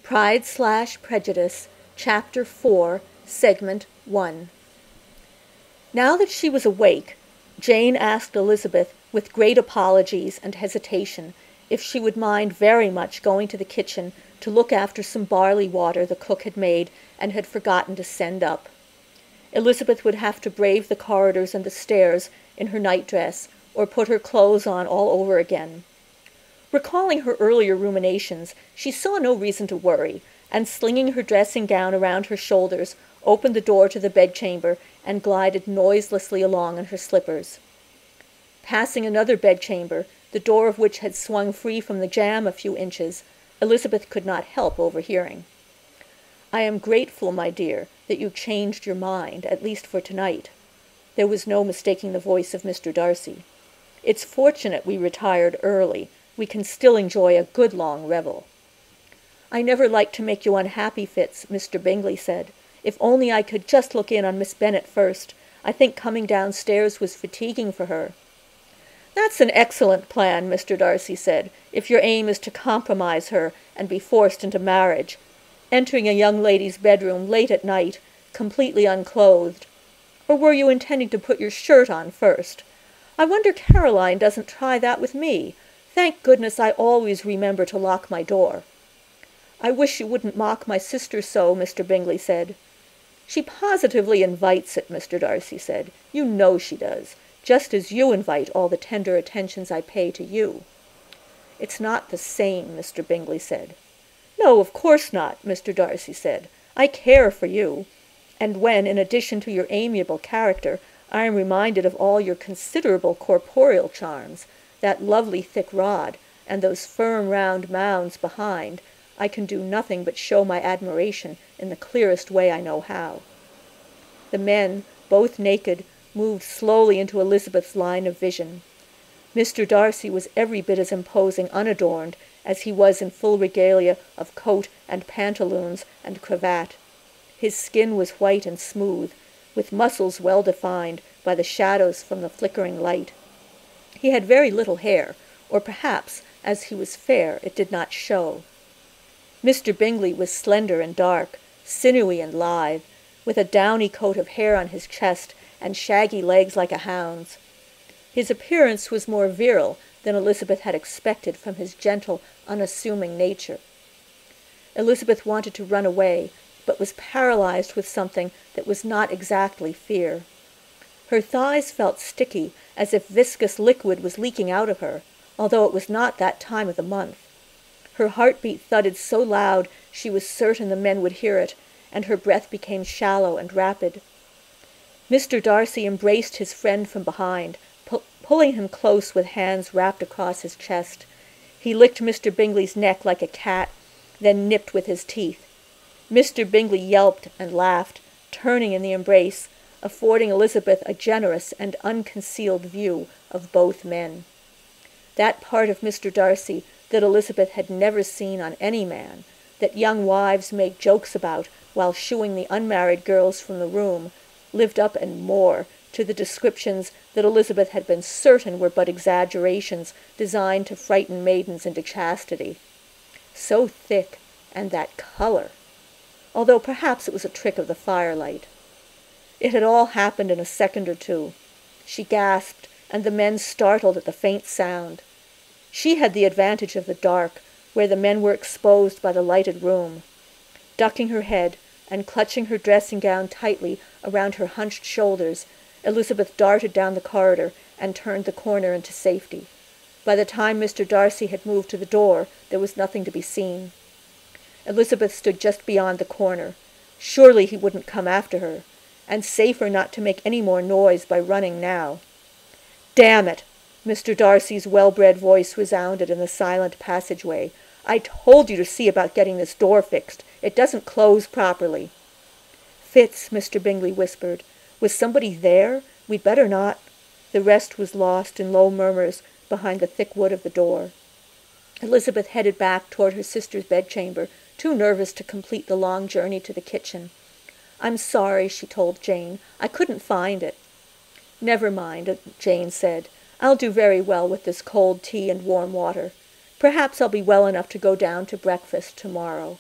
Pride/Prejudice, Chapter 4, Segment 1. Now that she was awake, Jane asked Elizabeth, with great apologies and hesitation, if she would mind very much going to the kitchen to look after some barley water the cook had made and had forgotten to send up. Elizabeth would have to brave the corridors and the stairs in her nightdress, or put her clothes on all over again. Recalling her earlier ruminations, she saw no reason to worry, and slinging her dressing gown around her shoulders, opened the door to the bedchamber and glided noiselessly along in her slippers. Passing another bedchamber, the door of which had swung free from the jamb a few inches, Elizabeth could not help overhearing. "I am grateful, my dear, that you changed your mind, at least for tonight." There was no mistaking the voice of Mr. Darcy. "It's fortunate we retired early. We can still enjoy a good long revel." "I never like to make you unhappy, Fitz," Mr. Bingley said. "If only I could just look in on Miss Bennet first. I think coming downstairs was fatiguing for her." "That's an excellent plan," Mr. Darcy said, "if your aim is to compromise her and be forced into marriage. Entering a young lady's bedroom late at night, completely unclothed. Or were you intending to put your shirt on first? I wonder Caroline doesn't try that with me. Thank goodness I always remember to lock my door." "I wish you wouldn't mock my sister so," Mr. Bingley said. "She positively invites it," Mr. Darcy said. "You know she does, just as you invite all the tender attentions I pay to you." "It's not the same," Mr. Bingley said. "No, of course not," Mr. Darcy said. "I care for you, and when, in addition to your amiable character, I am reminded of all your considerable corporeal charms, that lovely thick rod, and those firm round mounds behind, I can do nothing but show my admiration in the clearest way I know how." The men, both naked, moved slowly into Elizabeth's line of vision. Mr. Darcy was every bit as imposing unadorned as he was in full regalia of coat and pantaloons and cravat. His skin was white and smooth, with muscles well defined by the shadows from the flickering light. He had very little hair, or perhaps, as he was fair, it did not show. Mr. Bingley was slender and dark, sinewy and lithe, with a downy coat of hair on his chest and shaggy legs like a hound's. His appearance was more virile than Elizabeth had expected from his gentle, unassuming nature. Elizabeth wanted to run away, but was paralyzed with something that was not exactly fear. Her thighs felt sticky, as if viscous liquid was leaking out of her, although it was not that time of the month. Her heartbeat thudded so loud she was certain the men would hear it, and her breath became shallow and rapid. Mr. Darcy embraced his friend from behind, pulling him close with hands wrapped across his chest. He licked Mr. Bingley's neck like a cat, then nipped with his teeth. Mr. Bingley yelped and laughed, turning in the embrace, affording Elizabeth a generous and unconcealed view of both men. That part of Mr. Darcy that Elizabeth had never seen on any man, that young wives make jokes about while shooing the unmarried girls from the room, lived up and more to the descriptions that Elizabeth had been certain were but exaggerations designed to frighten maidens into chastity. So thick, and that color! Although perhaps it was a trick of the firelight. It had all happened in a second or two. She gasped, and the men startled at the faint sound. She had the advantage of the dark, where the men were exposed by the lighted room. Ducking her head, and clutching her dressing gown tightly around her hunched shoulders, Elizabeth darted down the corridor and turned the corner into safety. By the time Mr. Darcy had moved to the door, there was nothing to be seen. Elizabeth stood just beyond the corner. Surely he wouldn't come after her, and safer not to make any more noise by running now. "Damn it!" Mr. Darcy's well-bred voice resounded in the silent passageway. "I told you to see about getting this door fixed. It doesn't close properly." "Fitz," Mr. Bingley whispered. "Was somebody there? We'd better not—" The rest was lost in low murmurs behind the thick wood of the door. Elizabeth headed back toward her sister's bedchamber, too nervous to complete the long journey to the kitchen. "I'm sorry," she told Jane. "I couldn't find it." "Never mind," Jane said. "I'll do very well with this cold tea and warm water. Perhaps I'll be well enough to go down to breakfast tomorrow."